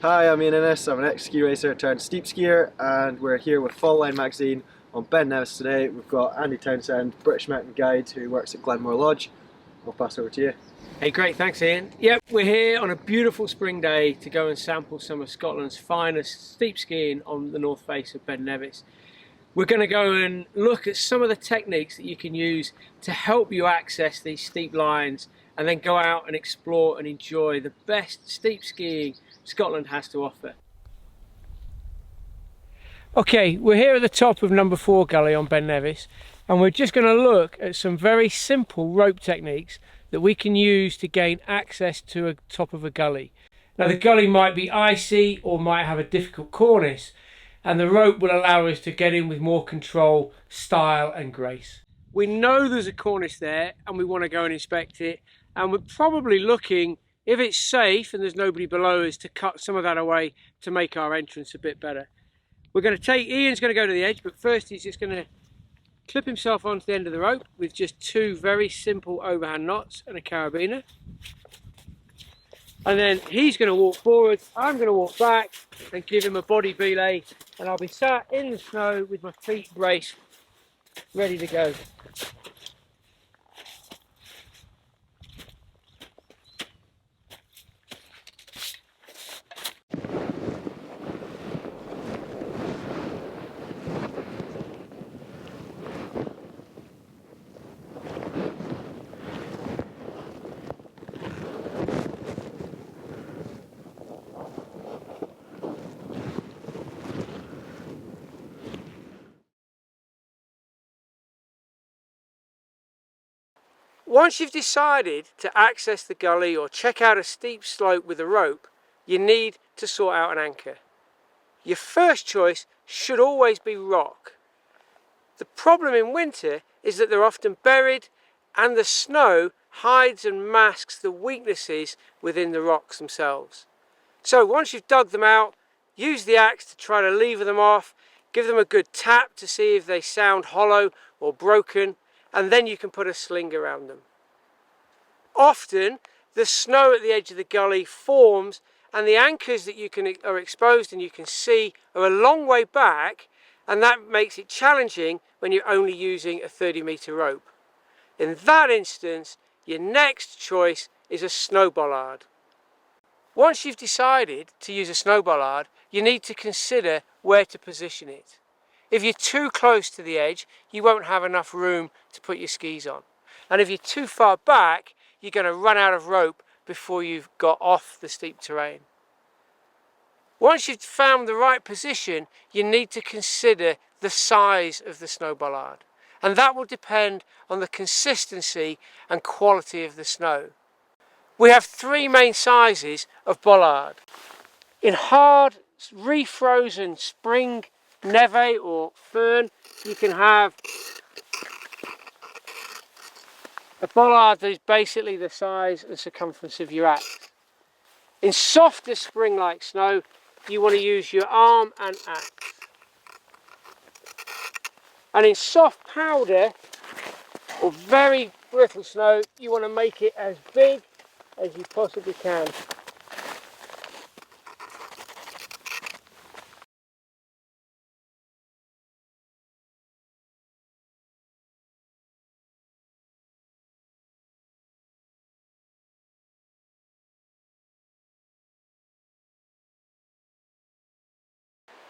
Hi, I'm Iain Innes. I'm an ex-ski racer turned steep skier, and we're here with Fall Line magazine on Ben Nevis today. We've got Andy Townsend, British mountain guide who works at Glenmore Lodge. I'll pass over to you. Hey, great, thanks Ian. Yep, we're here on a beautiful spring day to go and sample some of Scotland's finest steep skiing on the north face of Ben Nevis. We're going to go and look at some of the techniques that you can use to help you access these steep lines and then go out and explore and enjoy the best steep skiing Scotland has to offer. Okay, we're here at the top of number 4 gully on Ben Nevis, and we're just going to look at some very simple rope techniques that we can use to gain access to the top of a gully. Now the gully might be icy or might have a difficult cornice, and the rope will allow us to get in with more control, style and grace. We know there's a cornice there and we want to go and inspect it, and we're probably looking, if it's safe and there's nobody below us, to cut some of that away to make our entrance a bit better. We're going to take, Ian's going to go to the edge, but first he's just going to clip himself onto the end of the rope with just 2 very simple overhand knots and a carabiner. And then he's going to walk forward, I'm going to walk back and give him a body belay, and I'll be sat in the snow with my feet braced, ready to go. Once you've decided to access the gully or check out a steep slope with a rope, you need to sort out an anchor. Your first choice should always be rock. The problem in winter is that they're often buried and the snow hides and masks the weaknesses within the rocks themselves. So once you've dug them out, use the axe to try to lever them off, give them a good tap to see if they sound hollow or broken, and then you can put a sling around them. Often the snow at the edge of the gully forms and the anchors that are exposed and you can see are a long way back, and that makes it challenging when you're only using a 30-metre rope. In that instance, your next choice is a snow bollard. Once you've decided to use a snow bollard, you need to consider where to position it. If you're too close to the edge, you won't have enough room to put your skis on. And if you're too far back, you're going to run out of rope before you've got off the steep terrain. Once you've found the right position, you need to consider the size of the snow bollard. And that will depend on the consistency and quality of the snow. We have 3 main sizes of bollard. In hard, refrozen spring neve or fern, you can have a bollard that is basically the size and circumference of your axe. In softer spring-like snow, you want to use your arm and axe. And in soft powder or very brittle snow, you want to make it as big as you possibly can.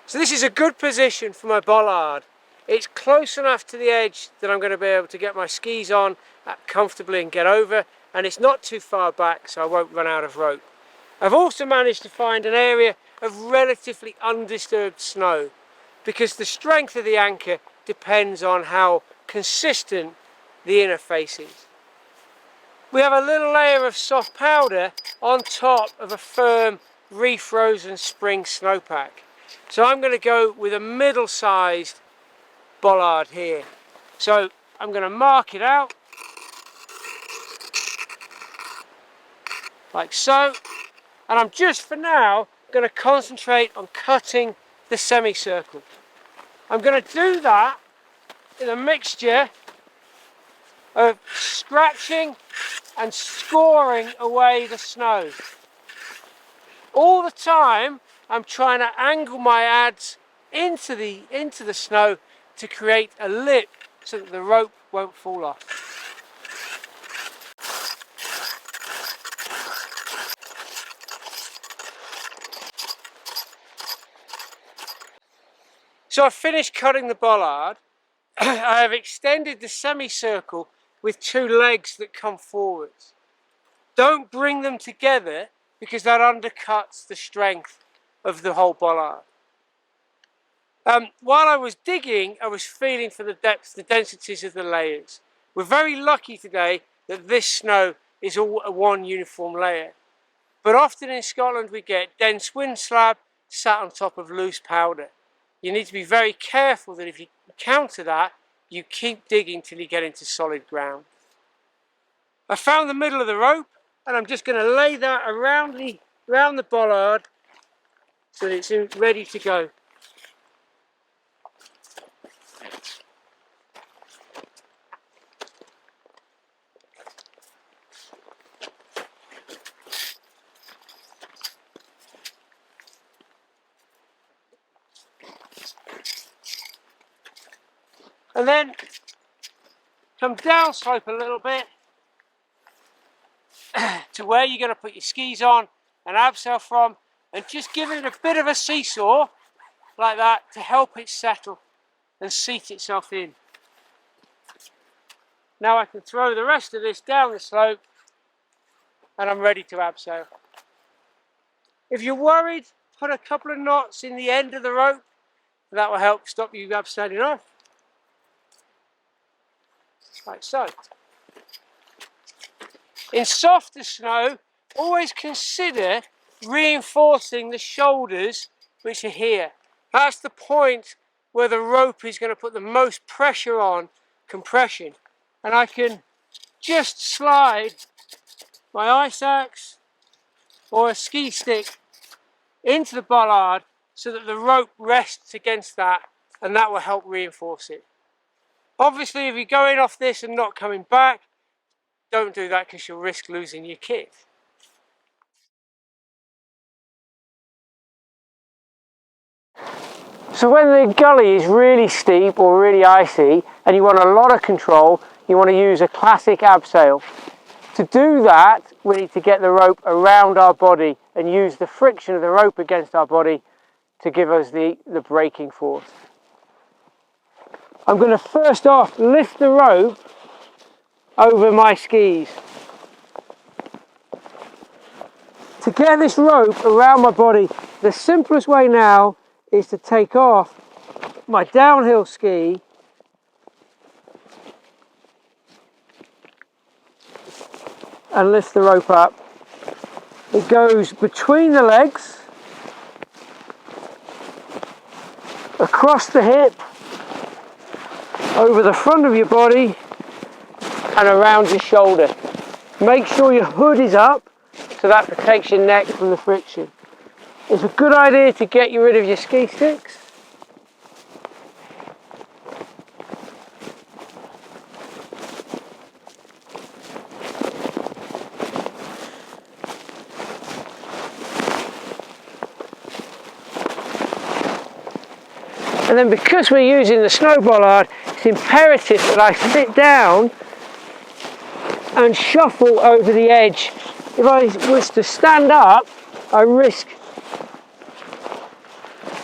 So this is a good position for my bollard. It's close enough to the edge that I'm going to be able to get my skis on comfortably and get over, and it's not too far back so I won't run out of rope. I've also managed to find an area of relatively undisturbed snow, because the strength of the anchor depends on how consistent the inner face is. We have a little layer of soft powder on top of a firm refrozen spring snowpack. So I'm going to go with a middle-sized bollard here. So I'm going to mark it out like so, and I'm just for now going to concentrate on cutting the semicircle. I'm going to do that in a mixture of scratching and scoring away the snow. All the time I'm trying to angle my adze into the snow to create a lip so that the rope won't fall off. So I've finished cutting the bollard. I have extended the semicircle with two legs that come forwards. Don't bring them together because that undercuts the strength of the whole bollard. While I was digging, I was feeling for the depth, the densities of the layers. We're very lucky today that this snow is all one uniform layer. But often in Scotland we get dense wind slab sat on top of loose powder. You need to be very careful that if you encounter that, you keep digging till you get into solid ground. I found the middle of the rope and I'm just going to lay that around the bollard so that it's ready to go. And then come down slope a little bit to where you're going to put your skis on and abseil from, and just give it a bit of a seesaw like that to help it settle and seat itself in. Now I can throw the rest of this down the slope and I'm ready to abseil. If you're worried, put a couple of knots in the end of the rope. That will help stop you abseiling off. Like so. In softer snow, always consider reinforcing the shoulders which are here. That's the point where the rope is going to put the most pressure on compression. And I can just slide my ice axe or a ski stick into the bollard so that the rope rests against that, and that will help reinforce it. Obviously, if you're going off this and not coming back, don't do that because you'll risk losing your kit. So when the gully is really steep or really icy and you want a lot of control, you want to use a classic abseil. To do that, we need to get the rope around our body and use the friction of the rope against our body to give us the braking force. I'm going to first off lift the rope over my skis. To get this rope around my body, the simplest way now is to take off my downhill ski and lift the rope up. It goes between the legs, across the hip, over the front of your body and around your shoulder. Make sure your hood is up so that protects your neck from the friction. It's a good idea to get rid of your ski sticks. And then because we're using the snow bollard, it's imperative that I sit down and shuffle over the edge. If I was to stand up, I risk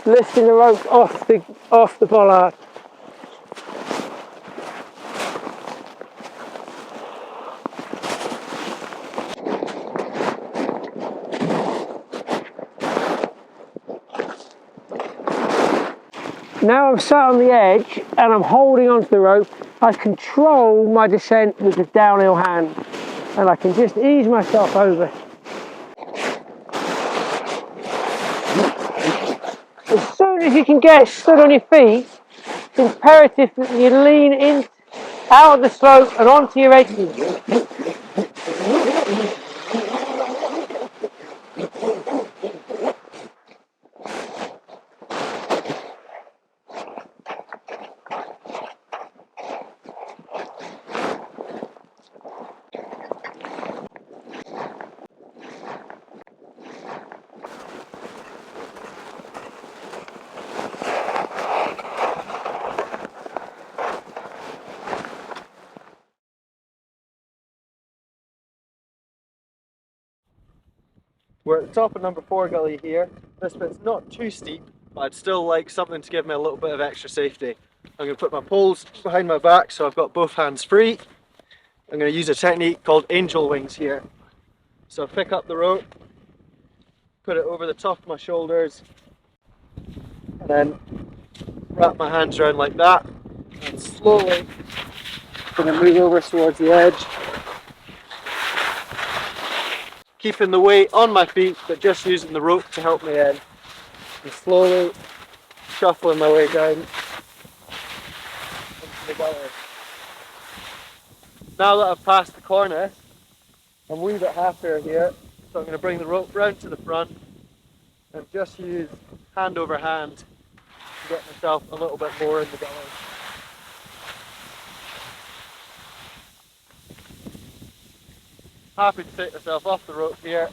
lifting the rope off the bollard. Now I'm sat on the edge and I'm holding onto the rope. I control my descent with the downhill hand and I can just ease myself over. As soon as you can get stood on your feet, it's imperative that you lean in out of the slope and onto your edges. We're at the top of number 4 gully here. This bit's not too steep, but I'd still like something to give me a little bit of extra safety. I'm going to put my poles behind my back so I've got both hands free. I'm going to use a technique called angel wings here. So I pick up the rope, put it over the top of my shoulders, and then wrap my hands around like that, and slowly going to move over towards the edge, keeping the weight on my feet but just using the rope to help me in, and slowly shuffling my way down into the gully. Now that I've passed the cornice, I'm a wee bit happier here, so I'm going to bring the rope round to the front and just use hand over hand to get myself a little bit more in the gully. Happy to take myself off the rope here